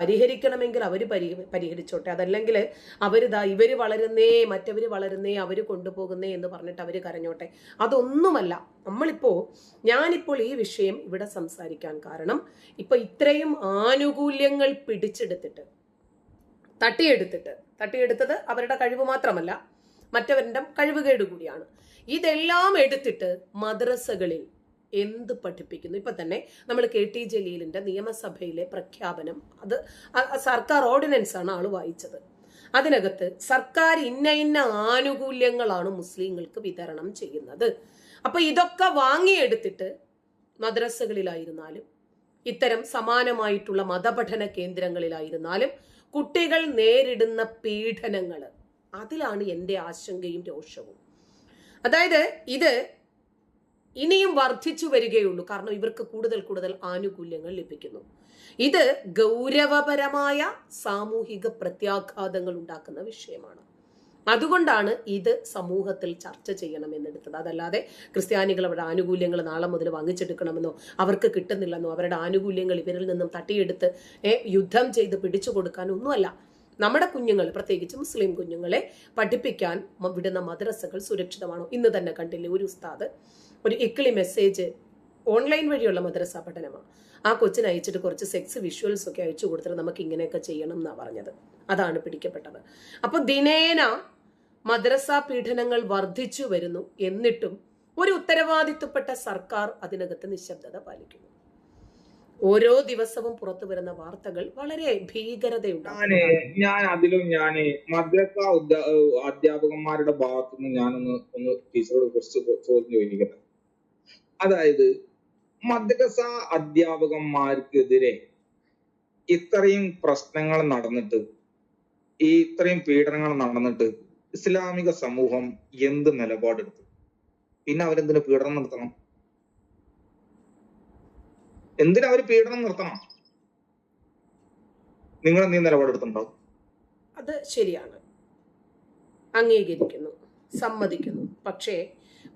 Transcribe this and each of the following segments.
പരിഹരിക്കണമെങ്കിൽ അവർ പരിഹരിച്ചോട്ടെ. അതല്ലെങ്കിൽ ഇവർ വളരുന്നേ, മറ്റവർ വളരുന്നേ, അവർ കൊണ്ടുപോകുന്നേ എന്ന് പറഞ്ഞിട്ട് അവർ കരഞ്ഞോട്ടെ. അതൊന്നുമല്ല. ഞാനിപ്പോൾ ഈ വിഷയം ഇവിടെ സംസാരിക്കാൻ കാരണം, ഇപ്പൊ ഇത്രയും ആനുകൂല്യങ്ങൾ പിടിച്ചെടുത്തിട്ട് തട്ടിയെടുത്തത് അവരുടെ കഴിവ് മാത്രമല്ല, മറ്റവരുടെ കഴിവുകേട് കൂടിയാണ്. ഇതെല്ലാം എടുത്തിട്ട് മദ്രസകളിൽ എന്ത് പഠിപ്പിക്കുന്നു? ഇപ്പൊ തന്നെ നമ്മൾ KT ജലീലിന്റെ നിയമസഭയിലെ പ്രഖ്യാപനം, അത് സർക്കാർ ഓർഡിനൻസ് ആണ് ആള് വായിച്ചത്. അതിനകത്ത് സർക്കാർ ഇന്ന ആനുകൂല്യങ്ങളാണ് മുസ്ലിങ്ങൾക്ക് വിതരണം ചെയ്യുന്നത്. അപ്പൊ ഇതൊക്കെ വാങ്ങിയെടുത്തിട്ട് മദ്രസകളിലായിരുന്നാലും ഇത്തരം സമാനമായിട്ടുള്ള മതപഠന കേന്ദ്രങ്ങളിലായിരുന്നാലും കുട്ടികൾ നേരിടുന്ന പീഡനങ്ങൾ, അതിലാണ് എൻ്റെ ആശങ്കയും രോഷവും. അതായത് ഇത് ഇനിയും വർദ്ധിച്ചു വരികയുള്ളൂ. കാരണം ഇവർക്ക് കൂടുതൽ ആനുകൂല്യങ്ങൾ ലഭിക്കുന്നു. ഇത് ഗൗരവപരമായ സാമൂഹിക പ്രത്യാഘാതങ്ങൾ ഉണ്ടാക്കുന്ന വിഷയമാണ്. അതുകൊണ്ടാണ് ഇത് സമൂഹത്തിൽ ചർച്ച ചെയ്യണമെന്നെടുത്തത്. അതല്ലാതെ ക്രിസ്ത്യാനികൾ അവരുടെ ആനുകൂല്യങ്ങൾ നാളെ മുതൽ വാങ്ങിച്ചെടുക്കണമെന്നോ, അവർക്ക് കിട്ടുന്നില്ലെന്നോ, അവരുടെ ആനുകൂല്യങ്ങൾ ഇവരിൽ നിന്നും തട്ടിയെടുത്ത് യുദ്ധം ചെയ്ത് പിടിച്ചു കൊടുക്കാനൊന്നുമല്ല. നമ്മുടെ കുഞ്ഞുങ്ങൾ, പ്രത്യേകിച്ച് മുസ്ലിം കുഞ്ഞുങ്ങളെ പഠിപ്പിക്കാൻ വിടുന്ന മദ്രസകൾ സുരക്ഷിതമാണോ? ഇന്ന് തന്നെ കണ്ടില്ലേ, ഒരു ഉസ്താദ് ഒരു ഇക്ലി മെസ്സേജ് ഓൺലൈൻ വഴിയുള്ള മദ്രസ പഠനമാണ്, ആ കൊച്ചിന് അയച്ചിട്ട് കുറച്ച് സെക്സ് വിഷ്വൽസ് ഒക്കെ അയച്ചു കൊടുത്തിട്ട് നമുക്ക് ഇങ്ങനെയൊക്കെ ചെയ്യണം എന്നാണ് പറഞ്ഞത്. അതാണ് പിടിക്കപ്പെട്ടത്. അപ്പൊ ദിനേന മദ്രസ പീഡനങ്ങൾ വർദ്ധിച്ചു വരുന്നു. എന്നിട്ടും ഒരു ഉത്തരവാദിത്വപ്പെട്ട സർക്കാർ അതിനകത്ത് നിശബ്ദത പാലിക്കുന്നു. ഓരോ ദിവസവും പുറത്തു വരുന്ന വാർത്തകൾ വളരെ ഭീകരതയുണ്ടാകും. ഞാൻ മദ്രസ അധ്യാപകന്മാരുടെ ഭാഗത്തുനിന്ന് ഞാനൊന്ന് ടീച്ചറോട് കുറച്ച് ചോദ്യം ചോദിക്കട്ടെ. അതായത് മദ്രസ അധ്യാപകന്മാർക്കെതിരെ ഇത്രയും പ്രശ്നങ്ങൾ നടന്നിട്ട്, ഇത്രയും പീഡനങ്ങൾ നടന്നിട്ട് ഇസ്ലാമിക സമൂഹം എന്ത് നിലപാടെടുത്തു? പിന്നെ അവരെന്തിനു പീഡനം നടത്തണം? എന്തിനവര് പീഡനം നിർത്തണം? നിങ്ങൾ എന്തെങ്കിലും നിലപാടെടുത്തുണ്ടാവും? അത് ശരിയാണ്, അംഗീകരിക്കുന്നു, സമ്മതിക്കുന്നു. പക്ഷേ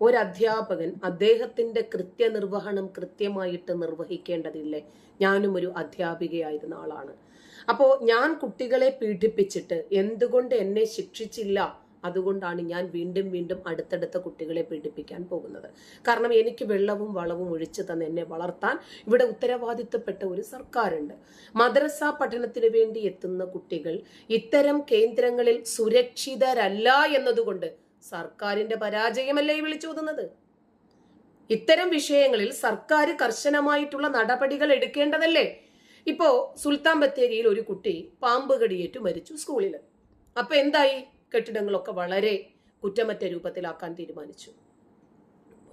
ഒരു അധ്യാപകൻ അദ്ദേഹത്തിന്റെ കൃത്യനിർവഹണം കൃത്യമായിട്ട് നിർവഹിക്കേണ്ടതില്ലേ? ഞാനും ഒരു അധ്യാപികയായിരുന്ന ആളാണ്. അപ്പോൾ ഞാൻ കുട്ടികളെ പീഡിപ്പിച്ചിട്ട് എന്തുകൊണ്ട് എന്നെ ശിക്ഷിച്ചില്ല, അതുകൊണ്ടാണ് ഞാൻ വീണ്ടും അടുത്തടുത്ത കുട്ടികളെ പീഡിപ്പിക്കാൻ പോകുന്നത്. കാരണം എനിക്ക് വെള്ളവും വളവും ഒഴിച്ചു തന്ന് എന്നെ വളർത്താൻ ഇവിടെ ഉത്തരവാദിത്തപ്പെട്ട ഒരു സർക്കാരുണ്ട്. മദ്രസ പഠനത്തിന് വേണ്ടി എത്തുന്ന കുട്ടികൾ ഇത്തരം കേന്ദ്രങ്ങളിൽ സുരക്ഷിതരല്ല എന്നതുകൊണ്ട് സർക്കാരിന്റെ പരാജയമല്ലേ വിളിച്ചോതുന്നത്? ഇത്തരം വിഷയങ്ങളിൽ സർക്കാർ കർശനമായിട്ടുള്ള നടപടികൾ എടുക്കേണ്ടതല്ലേ? ഇപ്പോ സുൽത്താൻ ബത്തേരിയിൽ ഒരു കുട്ടി പാമ്പ് കടിയേറ്റു മരിച്ചു സ്കൂളിൽ. അപ്പൊ എന്തായി? കെട്ടിടങ്ങളൊക്കെ വളരെ കുറ്റമറ്റ രൂപത്തിലാക്കാൻ തീരുമാനിച്ചു.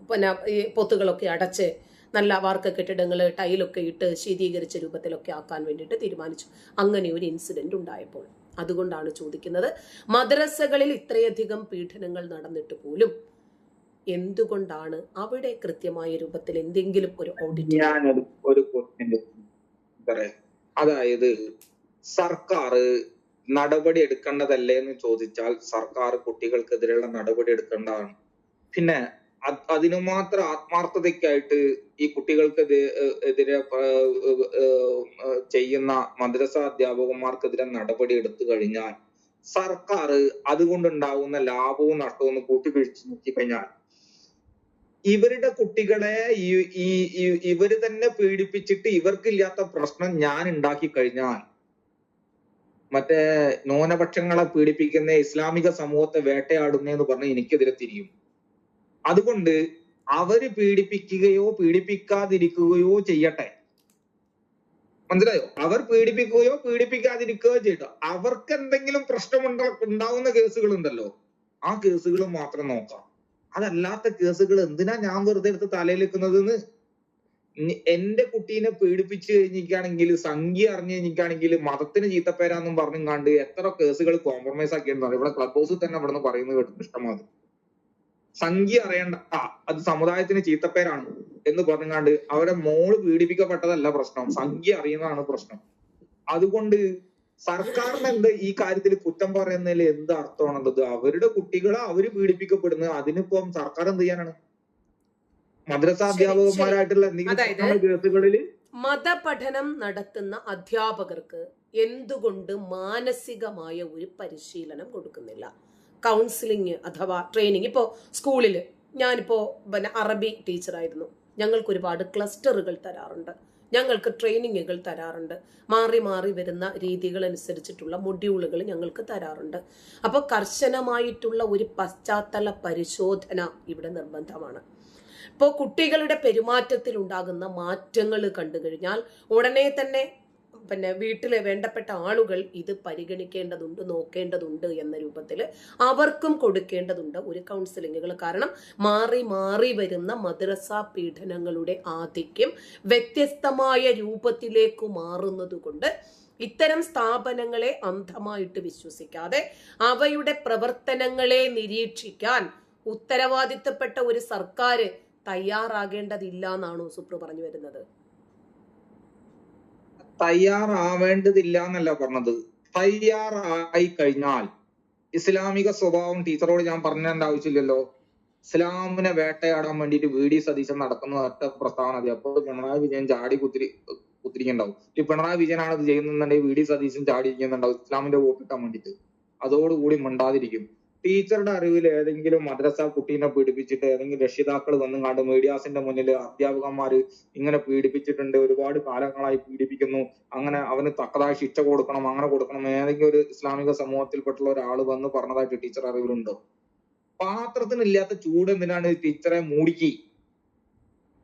പിന്നെ ഈ പൊത്തുകളൊക്കെ അടച്ച് നല്ല വാർക്ക കെട്ടിടങ്ങൾ ടൈലൊക്കെ ഇട്ട് ശീതീകരിച്ച രൂപത്തിലൊക്കെ ആക്കാൻ വേണ്ടിയിട്ട് തീരുമാനിച്ചു. അങ്ങനെ ഒരു ഇൻസിഡന്റ് ഉണ്ടായപ്പോൾ അതുകൊണ്ടാണ് ചോദിക്കുന്നത്, മദ്രസകളിൽ ഇത്രയധികം പീഡനങ്ങൾ നടന്നിട്ട് പോലും എന്തുകൊണ്ടാണ് അവിടെ കൃത്യമായ രൂപത്തിൽ എന്തെങ്കിലും ഒരു ഓഡിറ്റ്? ഞാനൊരു അതായത് സർക്കാർ നടപടി എടുക്കേണ്ടതല്ലേ എന്ന് ചോദിച്ചാൽ സർക്കാർ കുട്ടികൾക്കെതിരെയുള്ള നടപടി എടുക്കേണ്ടതാണ്. പിന്നെ അതിനു മാത്രം ആത്മാർത്ഥതയ്ക്കായിട്ട് ഈ കുട്ടികൾക്കെതിരെ ചെയ്യുന്ന മദ്രസ അധ്യാപകന്മാർക്കെതിരെ നടപടി എടുത്തു കഴിഞ്ഞാൽ സർക്കാർ അതുകൊണ്ടുണ്ടാവുന്ന ലാഭവും നഷ്ടവും കൂട്ടിപ്പിടിച്ച് നോക്കിക്കഴിഞ്ഞാൽ ഇവരുടെ കുട്ടികളെ ഇവര് തന്നെ പീഡിപ്പിച്ചിട്ട് ഇവർക്കില്ലാത്ത പ്രശ്നം ഞാൻ ഉണ്ടാക്കി കഴിഞ്ഞാൽ മറ്റേ ന്യൂനപക്ഷങ്ങളെ പീഡിപ്പിക്കുന്ന ഇസ്ലാമിക സമൂഹത്തെ വേട്ടയാടുന്നതെന്ന് പറഞ്ഞ് എനിക്കെതിരെ തിരിയും. അതുകൊണ്ട് അവര് പീഡിപ്പിക്കുകയോ പീഡിപ്പിക്കാതിരിക്കുകയോ ചെയ്യട്ടെ. മനസ്സിലായോ? അവർ പീഡിപ്പിക്കുകയോ പീഡിപ്പിക്കാതിരിക്കുകയോ ചെയ്യട്ടെ. അവർക്ക് എന്തെങ്കിലും പ്രശ്നം ഉണ്ടാവുന്ന കേസുകൾ ഉണ്ടല്ലോ, ആ കേസുകൾ മാത്രം നോക്കാം. അതല്ലാത്ത കേസുകൾ എന്തിനാ ഞാൻ വെറുതെ എടുത്ത് തലയിലെക്കുന്നത്? എന്റെ കുട്ടീനെ പീഡിപ്പിച്ചു കഴിഞ്ഞിരിക്കുകയാണെങ്കിൽ, സംഖ്യ അറിഞ്ഞു കഴിഞ്ഞിരിക്കുകയാണെങ്കിൽ മതത്തിന് ചീത്തപ്പേരാന്നും പറഞ്ഞുകൊണ്ട് എത്ര കേസുകൾ കോംപ്രമൈസ് ആക്കിയെന്ന് ഇവിടെ ക്ലബ് ഹൗസിൽ തന്നെ ഇവിടെ നിന്ന് പറയുന്നത് കേട്ടു ഇഷ്ടമാതിരി. സംഖ്യ അറിയണ്ട, അത് സമുദായത്തിന് ചീത്തപ്പേരാണ് എന്ന് പറഞ്ഞുകൊണ്ട് അവരെ മോള് പീഡിപ്പിക്കപ്പെട്ടതല്ല പ്രശ്നം, സംഖ്യ അറിയുന്നതാണ് പ്രശ്നം. അതുകൊണ്ട് സർക്കാരിന് എന്ത് ഈ കാര്യത്തിൽ കുറ്റം പറയുന്നതിൽ എന്ത് അർത്ഥമാണുള്ളത്? അവരുടെ കുട്ടികളെ അവര് പീഡിപ്പിക്കപ്പെടുന്നത്, അതിനിപ്പം സർക്കാർ എന്ത് ചെയ്യാനാണ്? മദ്രസ അധ്യാപകന്മാരായിട്ടുള്ള എന്തെങ്കിലും കേസുകളിൽ മതപഠനം നടത്തുന്ന അധ്യാപകർക്ക് എന്തുകൊണ്ട് മാനസികമായ ഒരു പരിശീലനം കൊടുക്കുന്നില്ല? കൗൺസിലിംഗ് അഥവാ ട്രെയിനിങ്. ഇപ്പോൾ സ്കൂളിൽ ഞാനിപ്പോൾ അറബി ടീച്ചറായിരുന്നു, ഞങ്ങൾക്ക് ഒരുപാട് ക്ലസ്റ്ററുകൾ തരാറുണ്ട്, ഞങ്ങൾക്ക് ട്രെയിനിങ്ങുകൾ തരാറുണ്ട്, മാറി മാറി വരുന്ന രീതികൾ അനുസരിച്ചിട്ടുള്ള മൊഡ്യൂളുകൾ ഞങ്ങൾക്ക് തരാറുണ്ട്. അപ്പോൾ കർശനമായിട്ടുള്ള ഒരു പശ്ചാത്തല പരിശോധന ഇവിടെ നിർബന്ധമാണ്. ഇപ്പോൾ കുട്ടികളുടെ പെരുമാറ്റത്തിൽ ഉണ്ടാകുന്ന മാറ്റങ്ങൾ കണ്ടു കഴിഞ്ഞാൽ ഉടനെ തന്നെ വീട്ടിലെ വേണ്ടപ്പെട്ട ആളുകൾ ഇത് പരിഗണിക്കേണ്ടതുണ്ട്, നോക്കേണ്ടതുണ്ട് എന്ന രൂപത്തിൽ അവർക്കും കൊടുക്കേണ്ടതുണ്ട് ഒരു കൗൺസിലിങ്ങുകൾ. കാരണം മാറി മാറി വരുന്ന മദ്രസ പീഡനങ്ങളുടെ ആധിക്യം വ്യത്യസ്തമായ രൂപത്തിലേക്ക് മാറുന്നത് കൊണ്ട് ഇത്തരം സ്ഥാപനങ്ങളെ അന്ധമായിട്ട് വിശ്വസിക്കാതെ അവയുടെ പ്രവർത്തനങ്ങളെ നിരീക്ഷിക്കാൻ ഉത്തരവാദിത്തപ്പെട്ട ഒരു സർക്കാർ തയ്യാറാകേണ്ടതില്ല എന്നാണോ സുപ്രു പറഞ്ഞു വരുന്നത്? തയ്യാറാവേണ്ടതില്ല എന്നല്ല പറഞ്ഞത്. തയ്യാറായി കഴിഞ്ഞാൽ ഇസ്ലാമിക സ്വഭാവം ടീച്ചറോട് ഞാൻ പറഞ്ഞേണ്ട ആവശ്യമില്ലല്ലോ. ഇസ്ലാമിനെ വേട്ടയാടാൻ വേണ്ടിയിട്ട് VD സതീശൻ നടക്കുന്ന ഒറ്റ പ്രസ്താവന മതി. അപ്പോൾ പിണറായി വിജയൻ ചാടി കുത്തിരിക്കുന്നുണ്ടാവും. ഈ പിണറായി വിജയനാണ് ഇത് ചെയ്യുന്നുണ്ടെങ്കിൽ VD സതീശൻ ചാടിയിരിക്കുന്നുണ്ടാവും ഇസ്ലാമിന്റെ വോട്ട് കിട്ടാൻ വേണ്ടിയിട്ട്. അതോടുകൂടി മിണ്ടാതിരിക്കും. ടീച്ചറുടെ അറിവിൽ ഏതെങ്കിലും മദ്രസ കുട്ടീനെ പീഡിപ്പിച്ചിട്ട് ഏതെങ്കിലും രക്ഷിതാക്കൾ വന്നും കണ്ട് മീഡിയാസിന്റെ മുന്നിൽ അധ്യാപകന്മാര് ഇങ്ങനെ പീഡിപ്പിച്ചിട്ടുണ്ട്, ഒരുപാട് കാലങ്ങളായി പീഡിപ്പിക്കുന്നു, അങ്ങനെ അവന് തക്കതായ ശിക്ഷ കൊടുക്കണം, അങ്ങനെ കൊടുക്കണം, ഏതെങ്കിലും ഒരു ഇസ്ലാമിക സമൂഹത്തിൽപ്പെട്ടുള്ള ഒരാൾ വന്ന് പറഞ്ഞതായിട്ട് ടീച്ചർ അറിവിലുണ്ടോ? പാത്രത്തിനില്ലാത്ത ചൂട് എന്തിനാണ് ടീച്ചറെ മൂടിക്കി?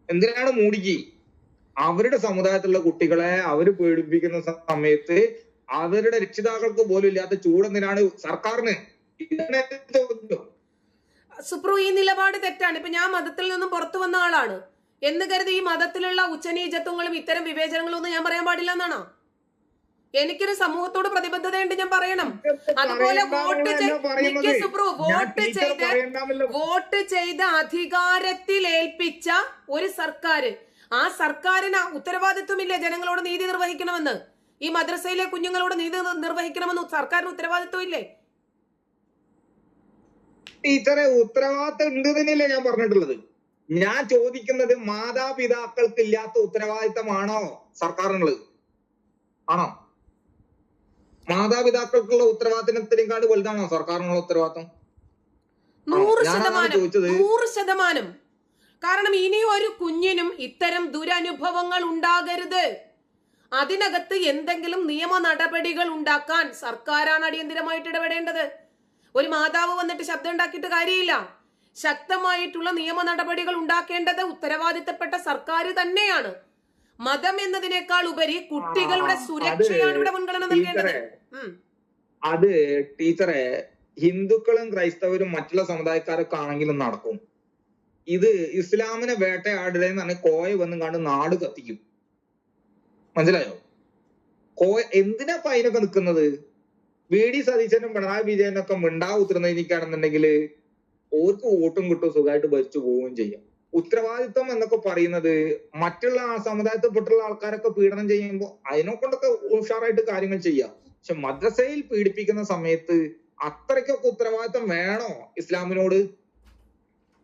എന്തിനാണ് മൂടിക്കി? അവരുടെ സമുദായത്തിലുള്ള കുട്ടികളെ അവര് പീഡിപ്പിക്കുന്ന സമയത്ത് അവരുടെ രക്ഷിതാക്കൾക്ക് പോലും ഇല്ലാത്ത ചൂട് എന്തിനാണ് സർക്കാരിന്? സുപ്രു, ഈ നിലപാട് തെറ്റാണ്. ഇപ്പൊ ഞാൻ മതത്തിൽ നിന്നും പുറത്തു വന്ന ആളാണ് എന്ന് കരുതി ഈ മതത്തിലുള്ള ഉച്ചനീചത്വങ്ങളും ഇത്തരം വിവേചനങ്ങളും ഒന്നും ഞാൻ പറയാൻ പാടില്ല എന്നാണോ? എനിക്കൊരു സമൂഹത്തോട് പ്രതിബദ്ധതയുണ്ട്, ഞാൻ പറയണം. അതുപോലെ വോട്ട് ചെയ്ത് അധികാരത്തിൽ ഏൽപ്പിച്ച ഒരു സർക്കാർ, ആ സർക്കാരിന് ഉത്തരവാദിത്വമില്ലേ ജനങ്ങളോട് നീതി നിർവഹിക്കണമെന്ന്? ഈ മദ്രസയിലെ കുഞ്ഞുങ്ങളോട് നീതി നിർവഹിക്കണമെന്ന് സർക്കാരിന് ഉത്തരവാദിത്വം ഇല്ലേ? ടീച്ചറെ ഉത്തരവാദിത്തം ഉണ്ട് തന്നെയല്ലേ ഞാൻ പറഞ്ഞിട്ടുള്ളത്. ഞാൻ ചോദിക്കുന്നത് മാതാപിതാക്കൾക്ക് ഇല്ലാത്ത ഉത്തരവാദിത്തമാണോ സർക്കാരിനുള്ളത്? ആണോ? മാതാപിതാക്കൾക്കുള്ള ഉത്തരവാദിത്തത്തിനേക്കാൾ വലുതാണോ സർക്കാരിനുള്ള ഉത്തരവാദിത്തം? 100%. കാരണം ഇനി ഒരു കുഞ്ഞിനും ഇത്തരം ദുരനുഭവങ്ങൾ ഉണ്ടാകരുത്. അതിനകത്ത് എന്തെങ്കിലും നിയമ നടപടികൾ ഉണ്ടാക്കാൻ സർക്കാരാണ് അടിയന്തരമായിട്ട് ഇടപെടേണ്ടത്. ഒരു മാതാവ് വന്നിട്ട് ശബ്ദം ഉണ്ടാക്കിയിട്ട് കാര്യമില്ല. ശക്തമായിട്ടുള്ള നിയമ നടപടികൾ ഉണ്ടാക്കേണ്ടത് ഉത്തരവാദിത്തപ്പെട്ട സർക്കാർ തന്നെയാണ്. മതം എന്നതിനേക്കാൾ ഉപരി കുട്ടികളുടെ സുരക്ഷയാണ് ഇവിടെ മുൻഗണന നൽകേണ്ടത്. അത് ടീച്ചറെ ഹിന്ദുക്കളും ക്രൈസ്തവരും മറ്റുള്ള സമുദായക്കാരൊക്കെ ആണെങ്കിലും നടക്കും. ഇത് ഇസ്ലാമിനെ വേട്ടയാടുകയെന്ന് പറഞ്ഞാൽ കോയ വന്നും കണ്ട് നാട് കത്തിക്കും. മനസ്സിലായോ? എന്തിനാ അതിനൊക്കെ നിൽക്കുന്നത്? VD സതീശനും പിണറായി വിജയനും ഒക്കെ മിണ്ടാവുത്തിരുന്നിരിക്കുകയാണെന്നുണ്ടെങ്കിൽ ഓർക്ക് വോട്ടും കിട്ടും, സുഖമായിട്ട് ഭരിച്ചു പോവുകയും ചെയ്യാം. ഉത്തരവാദിത്വം എന്നൊക്കെ പറയുന്നത് മറ്റുള്ള ആ സമുദായത്തിൽപ്പെട്ടുള്ള ആൾക്കാരൊക്കെ പീഡനം ചെയ്യുമ്പോൾ അതിനെ കൊണ്ടൊക്കെ ഉഷാറായിട്ട് കാര്യങ്ങൾ ചെയ്യാം. പക്ഷെ മദ്രസയിൽ പീഡിപ്പിക്കുന്ന സമയത്ത് അത്രയ്ക്കൊക്കെ ഉത്തരവാദിത്വം വേണോ ഇസ്ലാമിനോട്?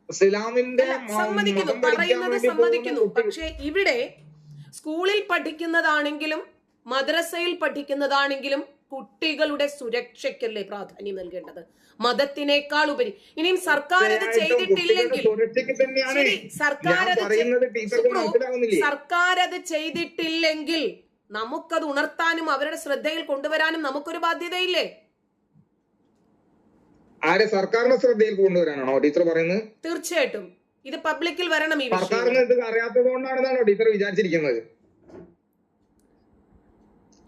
ഇസ്ലാമിന്റെ സമ്മതിക്കുന്നു. പക്ഷെ ഇവിടെ സ്കൂളിൽ പഠിക്കുന്നതാണെങ്കിലും മദ്രസയിൽ പഠിക്കുന്നതാണെങ്കിലും കുട്ടികളുടെ സുരക്ഷയ്ക്കല്ലേ പ്രാധാന്യം നൽകേണ്ടത്, മതത്തിനേക്കാൾ ഉപരി. ഇനിയും സർക്കാർ അത് ചെയ്തിട്ടില്ലെങ്കിൽ സർക്കാർ അത് ചെയ്തിട്ടില്ലെങ്കിൽ നമുക്കത് ഉണർത്താനും അവരുടെ ശ്രദ്ധയിൽ കൊണ്ടുവരാനും നമുക്കൊരു ബാധ്യതയില്ലേ? ആരെ സർക്കാരിന്റെ ശ്രദ്ധയിൽ കൊണ്ടുവരാനാണോ ടീച്ചർ പറയുന്നത്? തീർച്ചയായിട്ടും ഇത് പബ്ലിക്കിൽ വരണം. ഈ സർക്കാരിന് ഇത് അറിയാത്തത് കൊണ്ടാണെന്നാണോ ടീച്ചർ വിചാരിച്ചിരിക്കുന്നത്?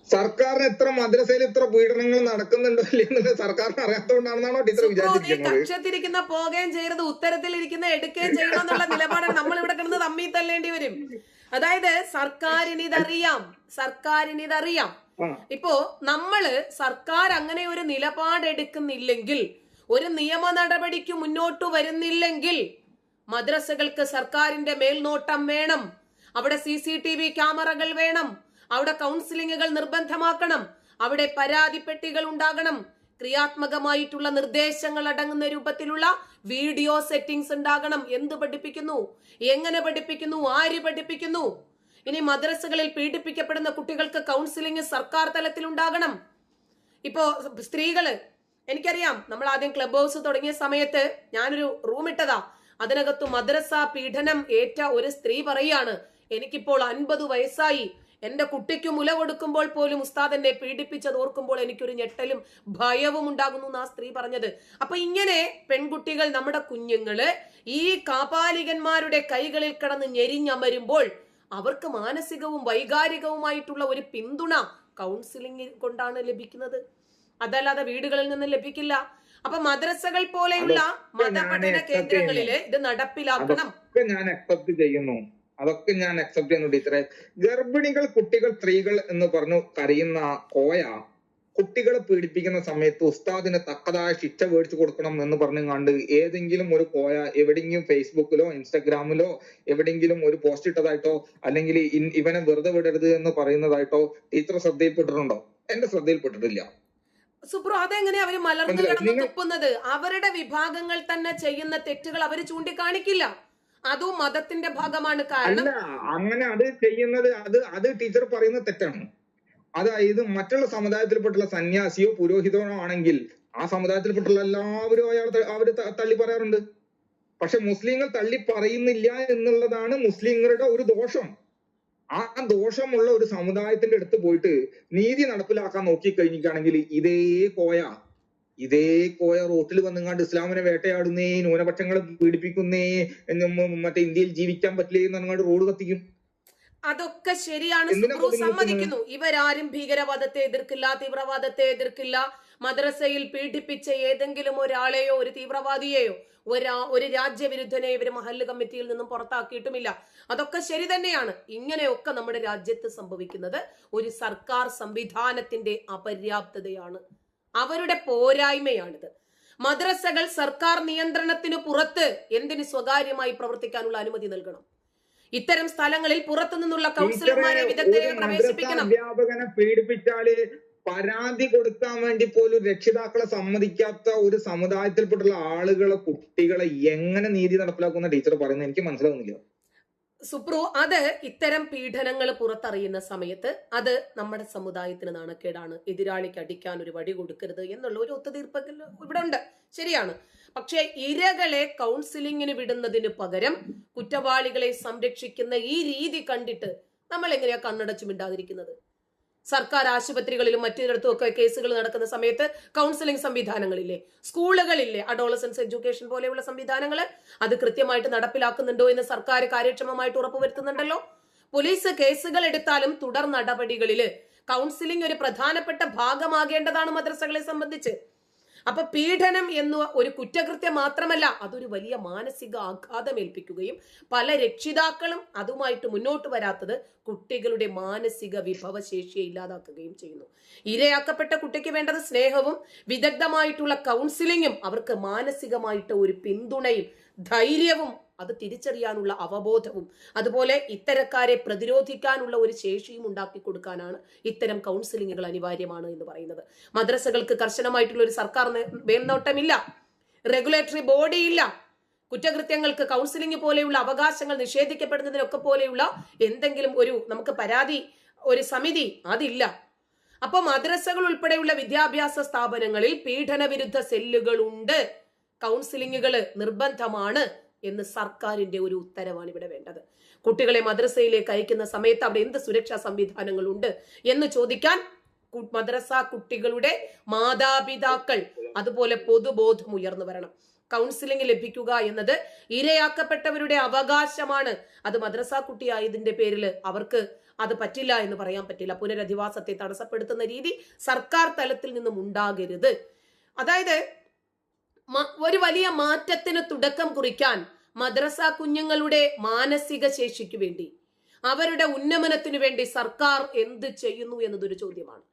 സർക്കാരിന് എത്ര മദ്രസയിൽ ഇത്ര പീഡനങ്ങൾ നടക്കുന്നുണ്ടോ ഇല്ലെന്നുള്ളത് സർക്കാരിന് അറിയാത്തതുകൊണ്ടാണെന്നാണോ ടീച്ചർ വിചാരിച്ചിരിക്കുന്നത്? കക്ഷത്തിരിക്കുന്ന പോവുകയും ചെയ്യരുത്, ഉത്തരത്തിലിരിക്കുന്ന എടുക്കുകയും ചെയ്യണം എന്നുള്ള നിലപാടാണ്. നമ്മൾ ഇവിടെ കിടന്ന് തമ്മി തല്ലേണ്ടി വരും. അതായത് സർക്കാരിന് ഇതറിയാം. ഇപ്പോ സർക്കാർ അങ്ങനെ ഒരു നിലപാടെടുക്കുന്നില്ലെങ്കിൽ, ഒരു നിയമ നടപടിക്ക് മുന്നോട്ട് വരുന്നില്ലെങ്കിൽ മദ്രസകൾക്ക് സർക്കാരിന്റെ മേൽനോട്ടം വേണം. അവിടെ CCTV ക്യാമറകൾ വേണം. അവിടെ കൗൺസിലിങ്ങുകൾ നിർബന്ധമാക്കണം. അവിടെ പരാതിപ്പെട്ടികൾ ഉണ്ടാകണം. ക്രിയാത്മകമായിട്ടുള്ള നിർദ്ദേശങ്ങൾ അടങ്ങുന്ന രൂപത്തിലുള്ള വീഡിയോ സെറ്റിംഗ്സ് ഉണ്ടാകണം. എന്ത് പഠിപ്പിക്കുന്നു, എങ്ങനെ പഠിപ്പിക്കുന്നു, ആര് പഠിപ്പിക്കുന്നു, ഇനി മദ്രസകളിൽ പീഡിപ്പിക്കപ്പെടുന്ന കുട്ടികൾക്ക് കൗൺസിലിംഗ് സർക്കാർ തലത്തിൽ ഉണ്ടാകണം. ഇപ്പോ സ്ത്രീകള്, എനിക്കറിയാം, നമ്മൾ ആദ്യം ക്ലബ് ഹൗസ് തുടങ്ങിയ സമയത്ത് ഞാനൊരു റൂം ഇട്ടതാ, അതിനകത്ത് മദ്രസ പീഡനം ഏറ്റ ഒരു സ്ത്രീ പറയാണ്, എനിക്കിപ്പോൾ 50 വയസ്സായി, എന്റെ കുട്ടിക്ക് മുല കൊടുക്കുമ്പോൾ പോലും ഉസ്താദ് എന്നെ പീഡിപ്പിച്ചത് ഓർക്കുമ്പോൾ എനിക്കൊരു ഞെട്ടലും ഭയവും ഉണ്ടാകുന്നു എന്നാ സ്ത്രീ പറഞ്ഞത്. അപ്പൊ ഇങ്ങനെ പെൺകുട്ടികൾ, നമ്മുടെ കുഞ്ഞുങ്ങള് ഈ കാപാലികന്മാരുടെ കൈകളിൽ കിടന്ന് ഞെരിഞ്ഞമരുമ്പോൾ അവർക്ക് മാനസികവും വൈകാരികവുമായിട്ടുള്ള ഒരു പിന്തുണ കൗൺസിലിംഗ് കൊണ്ടാണ് ലഭിക്കുന്നത്, അതല്ലാതെ വീടുകളിൽ നിന്ന് ലഭിക്കില്ല. അപ്പൊ മദ്രസകൾ പോലെയുള്ള മതപഠന കേന്ദ്രങ്ങളില് ഇത് നടപ്പിലാക്കണം. ഞാൻ അക്സെപ്റ്റ് ചെയ്യുന്നു, അതൊക്കെ ഞാൻ അക്സെപ്റ്റ് ചെയ്യുന്നു ടീച്ചറെ. ഗർഭിണികൾ, കുട്ടികൾ, സ്ത്രീകൾ എന്ന് പറഞ്ഞു കരയുന്ന കോയ കുട്ടികളെ പീഡിപ്പിക്കുന്ന സമയത്ത് ഉസ്താദിന് തക്കതായ ശിക്ഷ മേടിച്ചു കൊടുക്കണം എന്ന് പറഞ്ഞുകൊണ്ട് ഏതെങ്കിലും ഒരു കോയ എവിടെയെങ്കിലും ഫേസ്ബുക്കിലോ ഇൻസ്റ്റാഗ്രാമിലോ എവിടെയെങ്കിലും ഒരു പോസ്റ്റ് ഇട്ടതായിട്ടോ അല്ലെങ്കിൽ ഇവനെ വെറുതെ വിടരുത് എന്ന് പറയുന്നതായിട്ടോ ടീച്ചർ ശ്രദ്ധയിൽപ്പെട്ടിട്ടുണ്ടോ? എന്റെ ശ്രദ്ധയിൽപ്പെട്ടിട്ടില്ല. സുബ്രോ, അതെങ്ങനെയാ അവര് മലർന്നു കിടന്ന് തുപ്പുന്നത്? അവരുടെ വിഭാഗങ്ങൾ തന്നെ ചെയ്യുന്ന തെറ്റുകൾ അവര് ചൂണ്ടിക്കാണിക്കില്ല, അതും മതത്തിന്റെ ഭാഗമാണ്. കാരണം അങ്ങനെ അത് ചെയ്യുന്നത് അത് ടീച്ചർ പറയുന്നത് തെറ്റാണ്. അതായത് മറ്റുള്ള സമുദായത്തിൽപ്പെട്ടുള്ള സന്യാസിയോ പുരോഹിതനോ ആണെങ്കിൽ ആ സമുദായത്തിൽപ്പെട്ടുള്ള എല്ലാവരും അവര് തള്ളി പറയാറുണ്ട്. പക്ഷെ മുസ്ലിങ്ങൾ തള്ളി പറയുന്നില്ല എന്നുള്ളതാണ് മുസ്ലിങ്ങളുടെ ഒരു ദോഷം. ആ ദോഷമുള്ള ഒരു സമുദായത്തിന്റെ അടുത്ത് പോയിട്ട് നീതി നടപ്പിലാക്കാൻ നോക്കിക്കഴിഞ്ഞിട്ടാണെങ്കിൽ ഇതേ കോയ റോട്ടിൽ വന്നുങ്ങാണ്ട് ഇസ്ലാമിനെ വേട്ടയാടുന്നേ, ന്യൂനപക്ഷങ്ങളെ പീഡിപ്പിക്കുന്നേ, മറ്റേ ഇന്ത്യയിൽ ജീവിക്കാൻ പറ്റില്ലേ എന്ന് പറഞ്ഞാണ്ട് റോഡ് കത്തിക്കും. അതൊക്കെ ശരിയാണ്, സമ്മതിക്കുന്നു. ഇവരാരും ഭീകരവാദത്തെ എതിർക്കില്ല, തീവ്രവാദത്തെ എതിർക്കില്ല. മദ്രസയിൽ പീഡിപ്പിച്ച ഏതെങ്കിലും ഒരാളെയോ ഒരു തീവ്രവാദിയെയോ ഒരു രാജ്യവിരുദ്ധനെ ഇവര് മഹല്ല് കമ്മിറ്റിയിൽ നിന്നും പുറത്താക്കിയിട്ടുമില്ല. അതൊക്കെ ശരി തന്നെയാണ്. ഇങ്ങനെയൊക്കെ നമ്മുടെ രാജ്യത്ത് സംഭവിക്കുന്നത് ഒരു സർക്കാർ സംവിധാനത്തിന്റെ അപര്യാപ്തതയാണ്, അവരുടെ പോരായ്മയാണിത്. മദ്രസകൾ സർക്കാർ നിയന്ത്രണത്തിന് പുറത്ത് എന്തിന് സ്വകാര്യമായി പ്രവർത്തിക്കാനുള്ള അനുമതി നൽകണം? ഇത്തരം സ്ഥലങ്ങളിൽ പുറത്തു നിന്നുള്ള കൗൺസിലർമാരെ, വിദഗ്ധരെ പ്രവേശിപ്പിക്കണം. അധ്യാപകനെ പീഡിപ്പിച്ചാല് പരാതി കൊടുക്കാൻ വേണ്ടി പോലും രക്ഷിതാക്കളെ സമ്മതിക്കാത്ത ഒരു സമുദായത്തിൽപ്പെട്ടുള്ള ആളുകളെ, കുട്ടികളെ എങ്ങനെ നീതി നടപ്പിലാക്കുന്ന ടീച്ചർ പറയുന്നത് എനിക്ക് മനസ്സിലാവുന്നില്ല. സുപ്രു, അത് ഇത്തരം പീഡനങ്ങൾ പുറത്തറിയുന്ന സമയത്ത് അത് നമ്മുടെ സമുദായത്തിന് നാണക്കേടാണ്. എതിരാളിക്ക് അടിക്കാൻ ഒരു വടി കൊടുക്കരുത് എന്നുള്ള ഒരു ഒത്തുതീർപ്പ് ഇവിടെ ഉണ്ട്, ശരിയാണ്. പക്ഷെ ഇരകളെ കൗൺസിലിങ്ങിന് വിടുന്നതിന് പകരം കുറ്റവാളികളെ സംരക്ഷിക്കുന്ന ഈ രീതി കണ്ടിട്ട് നമ്മൾ എങ്ങനെയാ കണ്ണടച്ചു മിണ്ടാതിരിക്കുന്നത്? സർക്കാർ ആശുപത്രികളിലും മറ്റിടത്തും ഒക്കെ കേസുകൾ നടക്കുന്ന സമയത്ത് കൗൺസിലിംഗ് സംവിധാനങ്ങളില്ലേ, സ്കൂളുകളില്ലേ, അഡോളസൻസ് എഡ്യൂക്കേഷൻ പോലെയുള്ള സംവിധാനങ്ങൾ അത് കൃത്യമായിട്ട് നടപ്പിലാക്കുന്നുണ്ടോ എന്ന് സർക്കാർ കാര്യക്ഷമമായിട്ട് ഉറപ്പുവരുത്തുന്നുണ്ടല്ലോ. പോലീസ് കേസുകൾ എടുത്താലും തുടർ നടപടികളില് കൗൺസിലിംഗ് ഒരു പ്രധാനപ്പെട്ട ഭാഗമാകേണ്ടതാണ് മദ്രസകളെ സംബന്ധിച്ച്. അപ്പൊ പീഡനം എന്ന ഒരു കുറ്റകൃത്യം മാത്രമല്ല, അതൊരു വലിയ മാനസിക ആഘാതം ഏൽപ്പിക്കുകയും പല രക്ഷിതാക്കളും അതുമായിട്ട് മുന്നോട്ട് വരാത്തത് കുട്ടികളുടെ മാനസിക വിഭവശേഷിയെ ഇല്ലാതാക്കുകയും ചെയ്യുന്നു. ഇരയാക്കപ്പെട്ട കുട്ടിക്ക് വേണ്ടത് സ്നേഹവും വിദഗ്ധമായിട്ടുള്ള കൗൺസിലിങ്ങും അവർക്ക് മാനസികമായിട്ട് ഒരു പിന്തുണയും ധൈര്യവും അത് തിരിച്ചറിയാനുള്ള അവബോധവും അതുപോലെ ഇത്തരക്കാരെ പ്രതിരോധിക്കാനുള്ള ഒരു ശേഷിയും ഉണ്ടാക്കി കൊടുക്കാനാണ് ഇത്തരം കൗൺസിലിങ്ങുകൾ അനിവാര്യമാണ് എന്ന് പറയുന്നത്. മദ്രസകൾക്ക് കർശനമായിട്ടുള്ള ഒരു സർക്കാർ മേൽനോട്ടമില്ല, റെഗുലേറ്ററി ബോഡി ഇല്ല. കുറ്റകൃത്യങ്ങൾക്ക് കൗൺസിലിംഗ് പോലെയുള്ള അവകാശങ്ങൾ നിഷേധിക്കപ്പെടുന്നതിനൊക്കെ പോലെയുള്ള എന്തെങ്കിലും ഒരു നമുക്ക് പരാതി ഒരു സമിതി അതില്ല. അപ്പൊ മദ്രസകൾ ഉൾപ്പെടെയുള്ള വിദ്യാഭ്യാസ സ്ഥാപനങ്ങളിൽ പീഡന വിരുദ്ധ സെല്ലുകൾ ഉണ്ട്, കൗൺസിലിങ്ങുകൾ നിർബന്ധമാണ് എന്ന് സർക്കാരിന്റെ ഒരു ഉത്തരവാണ് ഇവിടെ വേണ്ടത്. കുട്ടികളെ മദ്രസയിലേക്ക് അയക്കുന്ന സമയത്ത് അവിടെ എന്ത് സുരക്ഷാ സംവിധാനങ്ങളുണ്ട് എന്ന് ചോദിക്കാൻ മദ്രസ കുട്ടികളുടെ മാതാപിതാക്കൾ അതുപോലെ പൊതുബോധം ഉയർന്നു വരണം. കൗൺസിലിംഗ് ലഭിക്കുക എന്നത് ഇരയാക്കപ്പെട്ടവരുടെ അവകാശമാണ്. അത് മദ്രസ കുട്ടിയായതിന്റെ പേരിൽ അവർക്ക് അത് പറ്റില്ല എന്ന് പറയാൻ പറ്റില്ല. പുനരധിവാസത്തെ തടസ്സപ്പെടുത്തുന്ന രീതി സർക്കാർ തലത്തിൽ നിന്നും ഉണ്ടാകരുത്. അതായത് ഒരു വലിയ മാറ്റത്തിന് തുടക്കം കുറിക്കാൻ മദ്രസ കുഞ്ഞുങ്ങളുടെ മാനസിക ശേഷിക്ക് വേണ്ടി അവരുടെ ഉന്നമനത്തിനു വേണ്ടി സർക്കാർ എന്ത് ചെയ്യുന്നു എന്നതൊരു ചോദ്യമാണ്.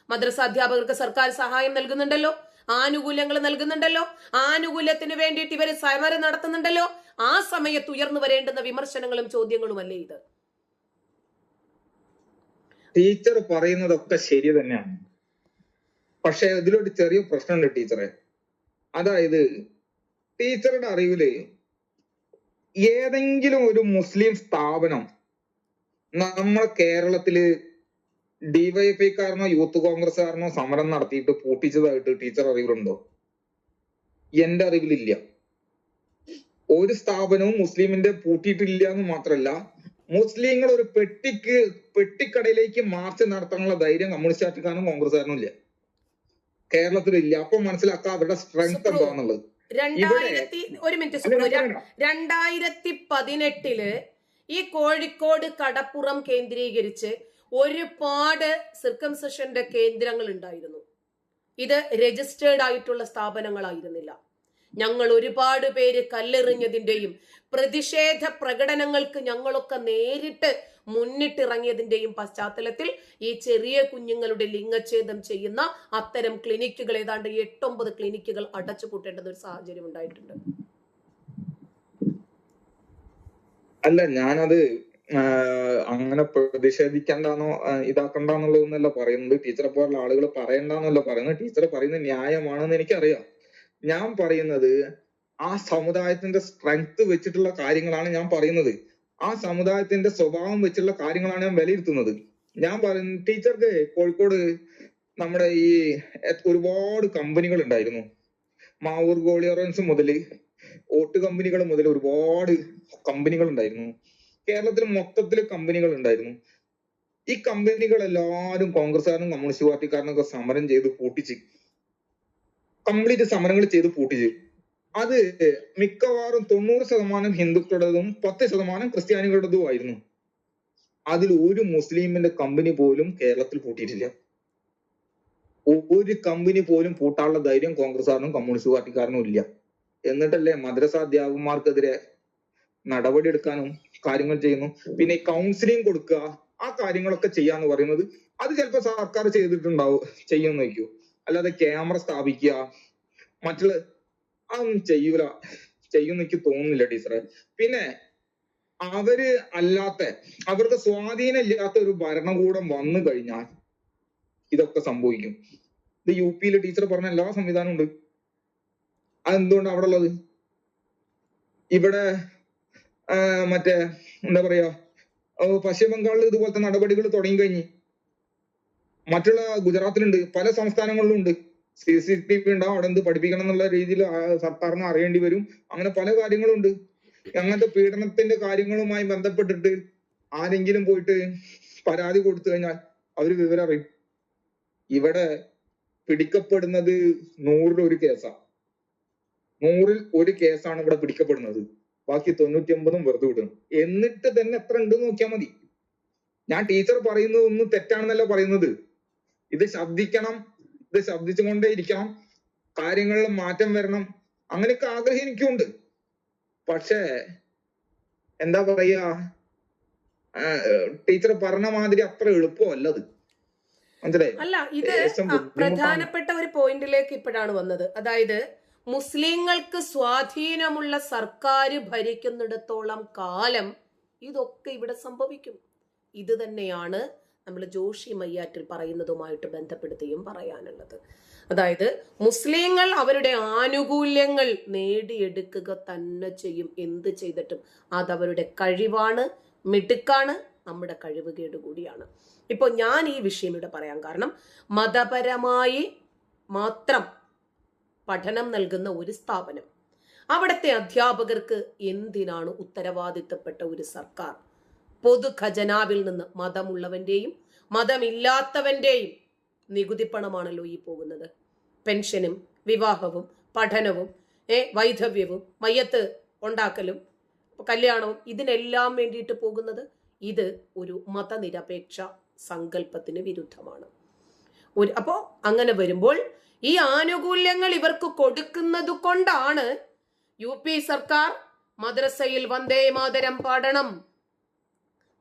മദ്രസ അധ്യാപകർക്ക് സർക്കാർ സഹായം നൽകുന്നുണ്ടല്ലോ, ആനുകൂല്യങ്ങൾ നൽകുന്നുണ്ടല്ലോ, ആനുകൂല്യത്തിന് വേണ്ടിയിട്ട് ഇവർ സമരം നടത്തുന്നുണ്ടല്ലോ. ആ സമയത്ത് ഉയർന്നു വരേണ്ടുന്ന വിമർശനങ്ങളും ചോദ്യങ്ങളുമല്ലേ ഇത്? ടീച്ചർ പറയുന്നതൊക്കെ ശരി തന്നെയാണ്, പക്ഷെ ഇതിലൊരു ചെറിയ പ്രശ്നമുണ്ട് ടീച്ചറെ. അതായത് ടീച്ചറുടെ അറിവില് ഏതെങ്കിലും ഒരു മുസ്ലിം സ്ഥാപനം നമ്മളെ കേരളത്തില് ഡിവൈഎഫ്ഐക്കാരനോ യൂത്ത് കോൺഗ്രസ്സുകാരനോ സമരം നടത്തിയിട്ട് പൂട്ടിച്ചതായിട്ട് ടീച്ചർ അറിവിലുണ്ടോ? എന്റെ അറിവിലില്ല. ഒരു സ്ഥാപനവും മുസ്ലിമിന്റെ പൂട്ടിയിട്ടില്ല എന്ന് മാത്രമല്ല, മുസ്ലിങ്ങൾ ഒരു പെട്ടിക്കടയിലേക്ക് മാർച്ച് നടത്താനുള്ള ധൈര്യം കമ്മ്യൂണിസ്റ്റ് പാർട്ടിക്കാരനും കോൺഗ്രസ്സുകാരനും ഇല്ല, കേരളത്തിലില്ല. അപ്പൊ മനസ്സിലാക്കാം അവരുടെ സ്ട്രെങ്ത് എന്താന്നുള്ളത്. 2018 ഈ കോഴിക്കോട് കടപ്പുറം കേന്ദ്രീകരിച്ച് ഒരുപാട് സിർക്കംസെഷന്റെ കേന്ദ്രങ്ങൾ ഉണ്ടായിരുന്നു. ഇത് രജിസ്റ്റേർഡ് ആയിട്ടുള്ള സ്ഥാപനങ്ങളായിരുന്നില്ല. ഞങ്ങൾ ഒരുപാട് പേര് കല്ലെറിഞ്ഞതിന്റെയും പ്രതിഷേധ പ്രകടനങ്ങൾക്ക് ഞങ്ങളൊക്കെ നേരിട്ട് മുന്നിട്ടിറങ്ങിയതിന്റെയും പശ്ചാത്തലത്തിൽ ഈ ചെറിയ കുഞ്ഞുങ്ങളുടെ ലിംഗച്ഛേദം ചെയ്യുന്ന അത്തരം ക്ലിനിക്കുകൾ ഏതാണ്ട് 8-9 ക്ലിനിക്കുകൾ അടച്ചുപൂട്ടേണ്ടുന്ന ഒരു സാഹചര്യം ഉണ്ടായിട്ടുണ്ട്. അല്ല, ഞാനത് അങ്ങനെ പ്രതിഷേധിക്കണ്ടെന്നോ ഇതാക്കണ്ടെന്നുള്ളതൊന്നല്ല പറയുന്നത്. ടീച്ചറെ പോലുള്ള ആളുകൾ പറയണ്ടെന്നല്ല പറയുന്നത്. ടീച്ചർ പറയുന്നത് ന്യായമാണെന്ന് എനിക്കറിയാം. ഞാൻ പറയുന്നത് ആ സമുദായത്തിന്റെ സ്ട്രെങ്ത് വെച്ചിട്ടുള്ള കാര്യങ്ങളാണ് ഞാൻ പറയുന്നത്. ആ സമുദായത്തിന്റെ സ്വഭാവം വെച്ചുള്ള കാര്യങ്ങളാണ് ഞാൻ വിലയിരുത്തുന്നത്. ഞാൻ പറയുന്നത്, ടീച്ചർക്ക് കോഴിക്കോട് നമ്മുടെ ഈ ഒരുപാട് കമ്പനികൾ ഉണ്ടായിരുന്നു. മാവൂർ ഗോളിയറൻസ് മുതൽ ഓട്ട് കമ്പനികൾ മുതൽ ഒരുപാട് കമ്പനികൾ ഉണ്ടായിരുന്നു. കേരളത്തിൽ മൊത്തത്തിൽ കമ്പനികൾ ഉണ്ടായിരുന്നു. ഈ കമ്പനികൾ എല്ലാവരും കോൺഗ്രസ്സുകാരനും കമ്മ്യൂണിസ്റ്റ് പാർട്ടിക്കാരനൊക്കെ സമരം ചെയ്ത് പൂട്ടിച്ച്, കംപ്ലീറ്റ് സമരങ്ങൾ ചെയ്ത് പൂട്ടിച്ച്. അത് മിക്കവാറും 90% ഹിന്ദുക്കളുടേതും 10% ക്രിസ്ത്യാനികളുടേതും ആയിരുന്നു. അതിൽ ഒരു മുസ്ലിമിന്റെ കമ്പനി പോലും കേരളത്തിൽ പൂട്ടിയിട്ടില്ല. ഒരു കമ്പനി പോലും പൂട്ടാനുള്ള ധൈര്യം കോൺഗ്രസ്സുകാരനും കമ്മ്യൂണിസ്റ്റ് പാർട്ടിക്കാരനും ഇല്ല. എന്നിട്ടല്ലേ മദ്രസ അധ്യാപകന്മാർക്കെതിരെ നടപടി എടുക്കാനും കാര്യങ്ങൾ ചെയ്യുന്നു. പിന്നെ കൗൺസിലിംഗ് കൊടുക്കുക, ആ കാര്യങ്ങളൊക്കെ ചെയ്യാന്ന് പറയുന്നത് അത് ചിലപ്പോ സർക്കാർ ചെയ്യുമെന്ന് വയ്ക്കൂ. അല്ലാതെ ക്യാമറ സ്ഥാപിക്കുക മറ്റുള്ള അതൊന്നും ചെയ്യുമെന്ന് എനിക്ക് തോന്നുന്നില്ല ടീച്ചറെ. പിന്നെ അവർക്ക് സ്വാധീനം ഇല്ലാത്ത ഒരു ഭരണകൂടം വന്നു കഴിഞ്ഞാൽ ഇതൊക്കെ സംഭവിക്കും. ഇത് UP-യിൽ ടീച്ചർ പറഞ്ഞ എല്ലാ സംവിധാനവും ഉണ്ട്. അതെന്തുകൊണ്ട് അവിടെ ഉള്ളത്? ഇവിടെ മറ്റേ എന്താ പറയാ, പശ്ചിമ ബംഗാളിൽ ഇതുപോലത്തെ നടപടികൾ തുടങ്ങിക്കഴിഞ്ഞ്. മറ്റുള്ള ഗുജറാത്തിലുണ്ട്, പല സംസ്ഥാനങ്ങളിലും ഉണ്ട്. CCTV ഉണ്ടാവും, അവിടെ എന്ത് പഠിപ്പിക്കണം എന്നുള്ള രീതിയിൽ സർക്കാരിന് അറിയേണ്ടി വരും. അങ്ങനെ പല കാര്യങ്ങളുണ്ട്. അങ്ങനത്തെ പീഡനത്തിന്റെ കാര്യങ്ങളുമായി ബന്ധപ്പെട്ടിട്ട് ആരെങ്കിലും പോയിട്ട് പരാതി കൊടുത്തു കഴിഞ്ഞാൽ അവര് വിവരം അറിയും. ഇവിടെ പിടിക്കപ്പെടുന്നത് 100-ൽ 1 കേസാ. 100-ൽ 1 കേസാണ് ഇവിടെ പിടിക്കപ്പെടുന്നത്. ബാക്കി 99 വെറുതെ വിടണം. എന്നിട്ട് തന്നെ എത്ര ഉണ്ടെന്ന് നോക്കിയാൽ മതി. ഞാൻ ടീച്ചർ പറയുന്നത് ഒന്നും തെറ്റാണെന്നല്ല പറയുന്നത്. ഇത് ശബ്ദിക്കണം, ഇത് ശബ്ദിച്ചുകൊണ്ടേ ഇരിക്കണം, കാര്യങ്ങളിൽ മാറ്റം വരണം, അങ്ങനെയൊക്കെ ആഗ്രഹം എനിക്കുണ്ട്. പക്ഷേ എന്താ പറയാ, ടീച്ചർ പറഞ്ഞ മാതിരി അത്ര എളുപ്പമല്ലത്. അല്ല, ഇത് പ്രധാനപ്പെട്ട ഒരു പോയിന്റിലേക്ക് ഇപ്പോഴാണ് വന്നത്. അതായത് മുസ്ലിങ്ങൾക്ക് സ്വാധീനമുള്ള സർക്കാർ ഭരിക്കുന്നിടത്തോളം കാലം ഇതൊക്കെ ഇവിടെ സംഭവിക്കും. ഇത് തന്നെയാണ് നമ്മൾ ജോഷി മയ്യാറ്റിൽ പറയുന്നതുമായിട്ട് ബന്ധപ്പെടുത്തിയും പറയാനുള്ളത്. അതായത് മുസ്ലിങ്ങൾ അവരുടെ ആനുകൂല്യങ്ങൾ നേടിയെടുക്കുക തന്നെ ചെയ്യും. എന്ത് ചെയ്തിട്ടും അതവരുടെ കഴിവാണ്, മിടുക്കാണ്, നമ്മുടെ കഴിവുകേട് കൂടിയാണ്. ഇപ്പോൾ ഞാൻ ഈ വിഷയം ഇവിടെ പറയാൻ കാരണം, മതപരമായി മാത്രം പഠനം നൽകുന്ന ഒരു സ്ഥാപനം, അവിടുത്തെ അധ്യാപകർക്ക് എന്തിനാണ് ഉത്തരവാദിത്തപ്പെട്ട ഒരു സർക്കാർ പൊതു ഖജനാവിൽ നിന്ന് മതമുള്ളവന്റെയും മതമില്ലാത്തവന്റെയും നികുതി പണമാണല്ലോ ഈ പോകുന്നത്. പെൻഷനും വിവാഹവും പഠനവും വൈധവ്യവും മയ്യത്ത് ഉണ്ടാക്കലും കല്യാണവും ഇതിനെല്ലാം വേണ്ടിയിട്ട് പോകുന്നത്. ഇത് ഒരു മതനിരപേക്ഷ സങ്കല്പത്തിന് വിരുദ്ധമാണ്. അപ്പോ അങ്ങനെ വരുമ്പോൾ ഈ ആനുകൂല്യങ്ങൾ ഇവർക്ക് കൊടുക്കുന്നത് കൊണ്ടാണ് UP സർക്കാർ മദ്രസയിൽ വന്ദേ മാതരം പാടണം,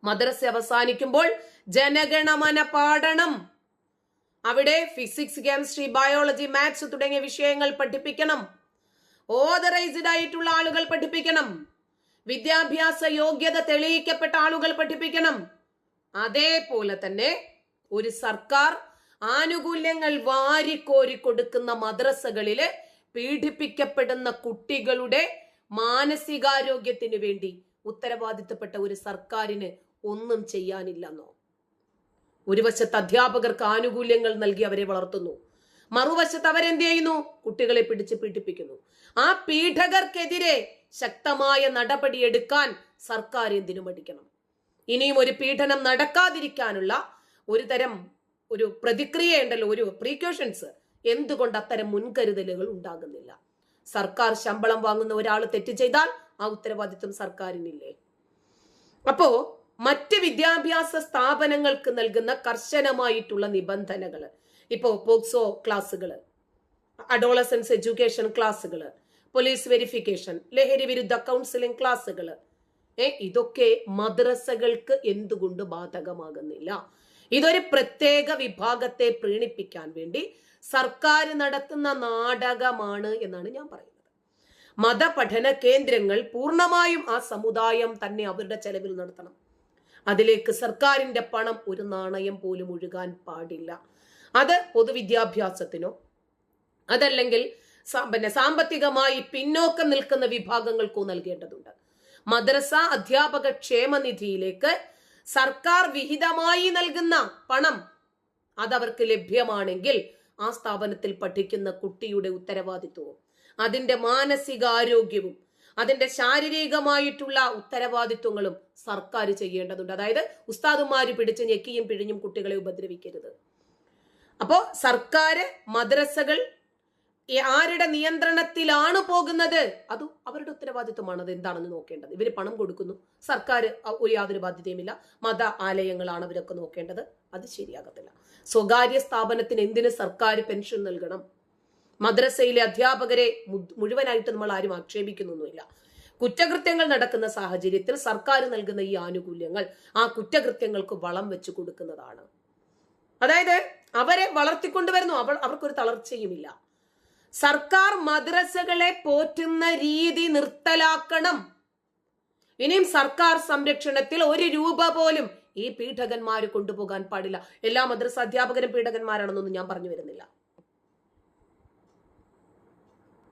മദ്രസ അവസാനിക്കുമ്പോൾ ജനഗണമന പാടണം, അവിടെ ഫിസിക്സ്, കെമിസ്ട്രി, ബയോളജി, മാത്സ് തുടങ്ങിയ വിഷയങ്ങൾ പഠിപ്പിക്കണം, ഓതറൈസ്ഡ് ആയിട്ടുള്ള ആളുകൾ പഠിപ്പിക്കണം, വിദ്യാഭ്യാസ യോഗ്യത തെളിയിക്കപ്പെട്ട ആളുകൾ പഠിപ്പിക്കണം. അതേപോലെ തന്നെ ഒരു സർക്കാർ ആനുകൂല്യങ്ങൾ വാരിക്കോരി കൊടുക്കുന്ന മദ്രസകളില് പീഡിപ്പിക്കപ്പെടുന്ന കുട്ടികളുടെ മാനസികാരോഗ്യത്തിന് വേണ്ടി ഉത്തരവാദിത്തപ്പെട്ട ഒരു സർക്കാരിന് ഒന്നും ചെയ്യാനില്ലെന്നോ? ഒരു വശത്ത് അധ്യാപകർക്ക് ആനുകൂല്യങ്ങൾ നൽകി അവരെ വളർത്തുന്നു, മറുവശത്ത് അവരെന്ത് ചെയ്യുന്നു? കുട്ടികളെ പിടിച്ച് പീഡിപ്പിക്കുന്നു. ആ പീഡകർക്കെതിരെ ശക്തമായ നടപടിയെടുക്കാൻ സർക്കാർ എന്തിനു മടിക്കണം? ഇനിയും ഒരു പീഡനം നടക്കാതിരിക്കാനുള്ള ഒരു പ്രതിക്രിയ ഉണ്ടല്ലോ, ഒരു പ്രീക്കോഷൻസ്. എന്തുകൊണ്ട് അത്തരം മുൻകരുതലുകൾ ഉണ്ടാകുന്നില്ല? സർക്കാർ ശമ്പളം വാങ്ങുന്ന ഒരാൾ തെറ്റ് ചെയ്താൽ ആ ഉത്തരവാദിത്വം സർക്കാരിനില്ലേ? അപ്പോ മറ്റ് വിദ്യാഭ്യാസ സ്ഥാപനങ്ങൾക്ക് നൽകുന്ന കർശനമായിട്ടുള്ള നിബന്ധനകൾ, ഇപ്പോ പോക്സോ ക്ലാസ്സുകൾ, അഡോളസൻസ് എഡ്യൂക്കേഷൻ ക്ലാസ്സുകൾ, പോലീസ് വെരിഫിക്കേഷൻ, ലഹരി വിരുദ്ധ കൗൺസിലിംഗ് ക്ലാസ്സുകൾ, ഇതൊക്കെ മദ്രസകൾക്ക് എന്തുകൊണ്ട് ബാധകമാകുന്നില്ല? ഇതൊരു പ്രത്യേക വിഭാഗത്തെ പ്രീണിപ്പിക്കാൻ വേണ്ടി സർക്കാർ നടത്തുന്ന നാടകമാണ് എന്നാണ് ഞാൻ പറയുന്നത്. മതപഠന കേന്ദ്രങ്ങൾ പൂർണ്ണമായും ആ സമുദായം തന്നെ അവരുടെ ചെലവിൽ നടത്തണം. അതിലേക്ക് സർക്കാരിന്റെ പണം ഒരു നാണയം പോലും ഒഴുകാൻ പാടില്ല. അത് പൊതുവിദ്യാഭ്യാസത്തിനോ അതല്ലെങ്കിൽ സാമ്പത്തികമായി പിന്നോക്കം നിൽക്കുന്ന വിഭാഗങ്ങൾക്കോ നൽകേണ്ടതുണ്ട്. മദ്രസ അധ്യാപക ക്ഷേമനിധിയിലേക്ക് സർക്കാർ വിഹിതമായി നൽകുന്ന പണം അതവർക്ക് ലഭ്യമാണെങ്കിൽ ആ സ്ഥാപനത്തിൽ പഠിക്കുന്ന കുട്ടിയുടെ ഉത്തരവാദിത്വവും അതിന്റെ മാനസികാരോഗ്യവും അതിന്റെ ശാരീരികമായിട്ടുള്ള ഉത്തരവാദിത്വങ്ങളും സർക്കാർ ചെയ്യേണ്ടതുണ്ട്. അതായത് ഉസ്താദുമാര് പിടിച്ച് ഞെക്കിയും പിഴിഞ്ഞും കുട്ടികളെ ഉപദ്രവിക്കരുത്. അപ്പോ സർക്കാർ മദ്രസകൾ ആരുടെ നിയന്ത്രണത്തിലാണ് പോകുന്നത്, അത് അവരുടെ ഉത്തരവാദിത്വമാണ്. അത് എന്താണെന്ന് നോക്കേണ്ടത്. ഇവര് പണം കൊടുക്കുന്നു, സർക്കാർ യാതൊരു ബാധ്യതയുമില്ല, മത ആലയങ്ങളാണ് അവരൊക്കെ നോക്കേണ്ടത്. അത് ശരിയാകത്തില്ല. സ്വകാര്യ സ്ഥാപനത്തിന് എന്തിന് സർക്കാർ പെൻഷൻ നൽകണം? മദ്രസയിലെ അധ്യാപകരെ മുഴുവനായിട്ട് നമ്മൾ ആരും ആക്ഷേപിക്കുന്നൊന്നുമില്ല. കുറ്റകൃത്യങ്ങൾ നടക്കുന്ന സാഹചര്യത്തിൽ സർക്കാർ നൽകുന്ന ഈ ആനുകൂല്യങ്ങൾ ആ കുറ്റകൃത്യങ്ങൾക്ക് വളം വെച്ച് കൊടുക്കുന്നതാണ്. അതായത് അവരെ വളർത്തിക്കൊണ്ടുവരുന്നു, അവർക്കൊരു തളർച്ചയുമില്ല. സർക്കാർ മദ്രസകളെ പോറ്റുന്ന രീതി നിർത്തലാക്കണം. ഇനിയും സർക്കാർ സംരക്ഷണത്തിൽ 1 രൂപ പോലും ഈ പീഡകന്മാര് കൊണ്ടുപോകാൻ പാടില്ല. എല്ലാ മദ്രസ അധ്യാപകരും പീഡകന്മാരാണെന്നൊന്നും ഞാൻ പറഞ്ഞു വരുന്നില്ല.